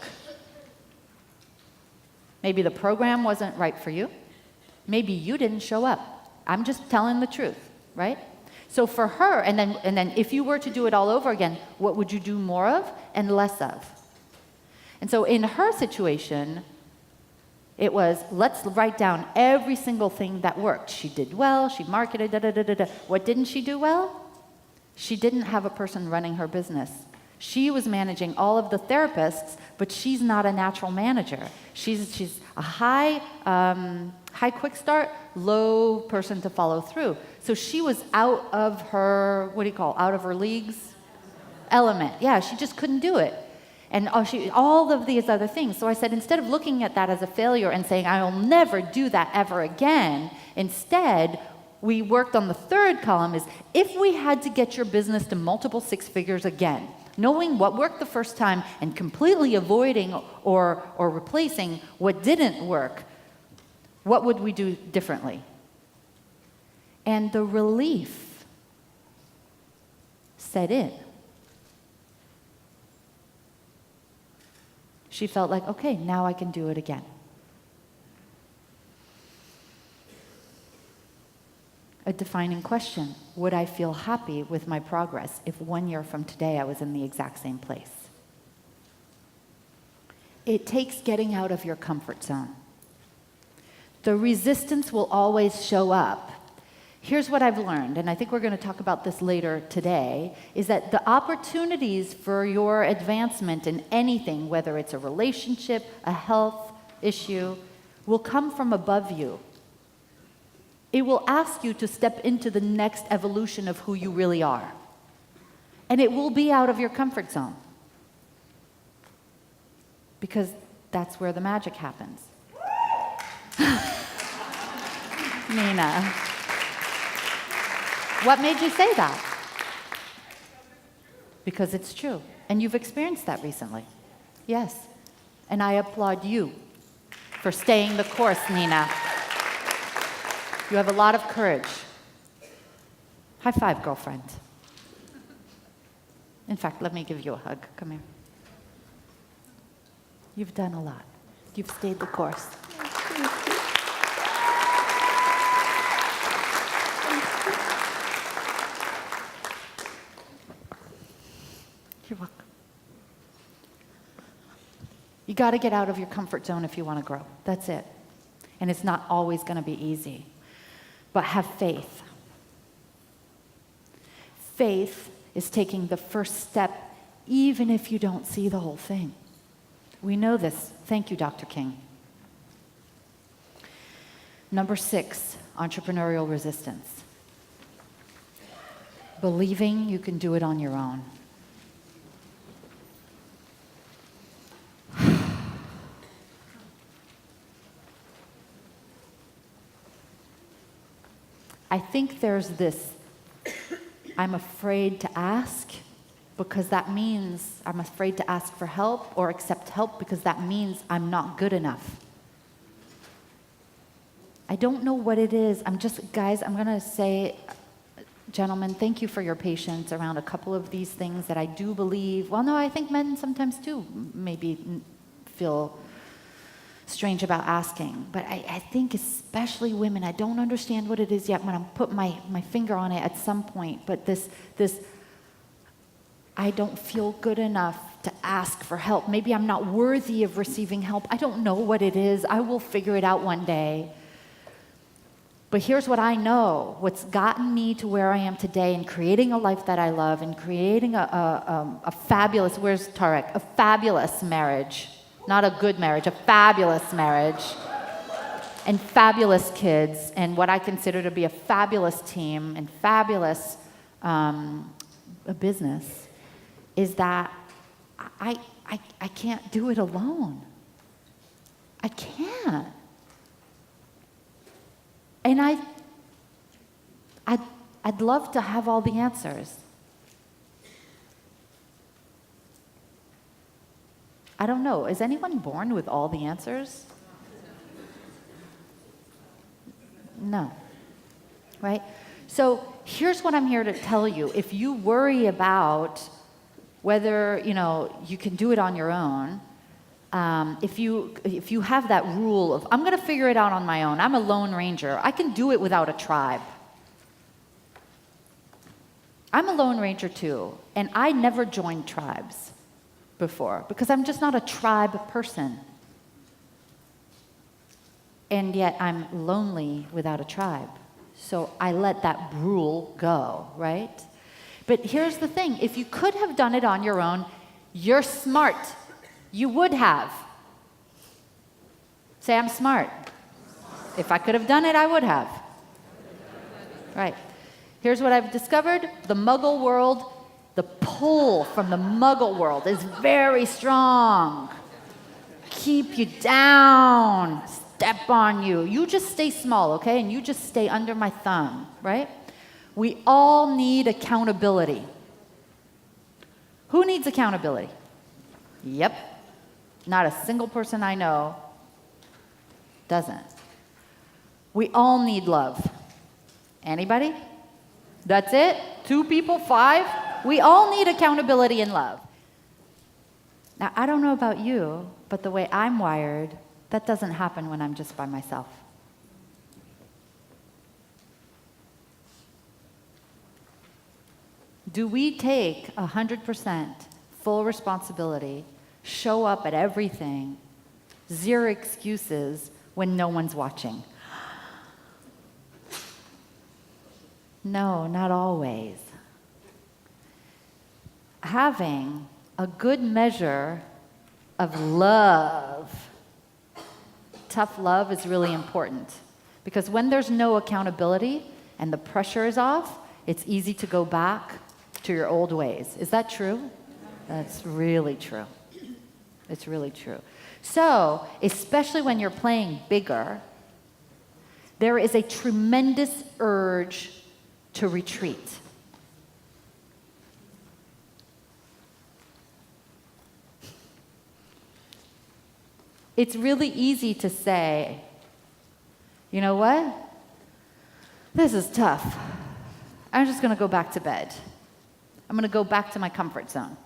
Maybe the program wasn't right for you. Maybe you didn't show up. I'm just telling the truth, right? So for her, and then if you were to do it all over again, what would you do more of and less of? And so in her situation, it was, let's write down every single thing that worked. She did well, she marketed, da-da-da-da-da. What didn't she do well? She didn't have a person running her business. She was managing all of the therapists, but she's not a natural manager. She's a high quick start, low person to follow through. So she was out of her, out of her league's element. Yeah, she just couldn't do it. And all of these other things. So I said, instead of looking at that as a failure and saying, I'll never do that ever again, instead, we worked on the third column is, if we had to get your business to multiple six figures again, knowing what worked the first time and completely avoiding or replacing what didn't work, what would we do differently? And the relief set in. She felt like, okay, now I can do it again. A defining question: would I feel happy with my progress if 1 year from today I was in the exact same place? It takes getting out of your comfort zone. The resistance will always show up. Here's what I've learned, and I think we're going to talk about this later today, is that the opportunities for your advancement in anything, whether it's a relationship, a health issue, will come from above you. It will ask you to step into the next evolution of who you really are. And it will be out of your comfort zone. Because that's where the magic happens. Nina. What made you say that? Because it's true. And you've experienced that recently. Yes. And I applaud you for staying the course, Nina. You have a lot of courage. High five, girlfriend. In fact, let me give you a hug. Come here. You've done a lot. You've stayed the course. You're welcome. You got to get out of your comfort zone if you want to grow. That's it. And it's not always going to be easy. But have faith. Faith is taking the first step even if you don't see the whole thing. We know this. Thank you, Dr. King. Number 6, entrepreneurial resistance. Believing you can do it on your own. I think there's this, I'm afraid to ask because that means I'm afraid to ask for help or accept help because that means I'm not good enough. I don't know what it is. Guys, I'm going to say, gentlemen, thank you for your patience around a couple of these things that I do believe. Well, no, I think men sometimes do maybe feel strange about asking. But I think especially women, I don't understand what it is yet. I'm going to put my finger on it at some point. But this I don't feel good enough to ask for help. Maybe I'm not worthy of receiving help. I don't know what it is. I will figure it out one day. But here's what I know. What's gotten me to where I am today and creating a life that I love and creating a fabulous, where's Tarek? A fabulous marriage. Not a good marriage, a fabulous marriage. And fabulous kids and what I consider to be a fabulous team and fabulous a business is that I can't do it alone. I can't. And I'd love to have all the answers. I don't know. Is anyone born with all the answers? No. Right? So here's what I'm here to tell you. If you worry about whether, you can do it on your own, if you have that rule of, I'm going to figure it out on my own, I'm a lone ranger, I can do it without a tribe. I'm a lone ranger too, and I never joined tribes before because I'm just not a tribe person. And yet I'm lonely without a tribe. So I let that rule go, right? But here's the thing, if you could have done it on your own, you're smart. You would have. Say, I'm smart. If I could have done it, I would have. Right. Here's what I've discovered. The Muggle world, the pull from the Muggle world is very strong. Keep you down, step on you. You just stay small, okay? And you just stay under my thumb, right? We all need accountability. Who needs accountability? Yep. Not a single person I know doesn't. We all need love. Anybody? That's it? 2 people? 5? We all need accountability and love. Now, I don't know about you, but the way I'm wired, that doesn't happen when I'm just by myself. Do we take 100% full responsibility, show up at everything, 0 excuses when no one's watching? No, not always. Having a good measure of love, tough love is really important because when there's no accountability and the pressure is off, it's easy to go back to your old ways. Is that true? That's really true. It's really true. So, especially when you're playing bigger, there is a tremendous urge to retreat. It's really easy to say, you know what? This is tough. I'm just going to go back to bed. I'm going to go back to my comfort zone.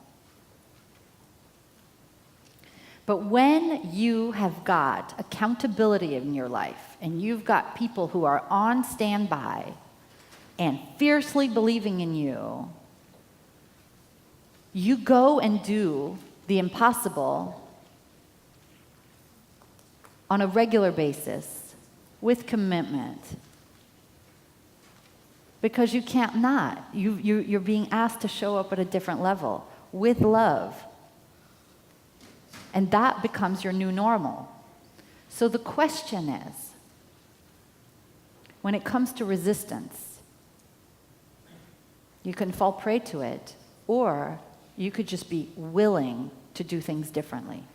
But when you have got accountability in your life and you've got people who are on standby and fiercely believing in you, you go and do the impossible on a regular basis with commitment. Because you can't not. You're being asked to show up at a different level with love. And that becomes your new normal. So the question is, when it comes to resistance, you can fall prey to it, or you could just be willing to do things differently.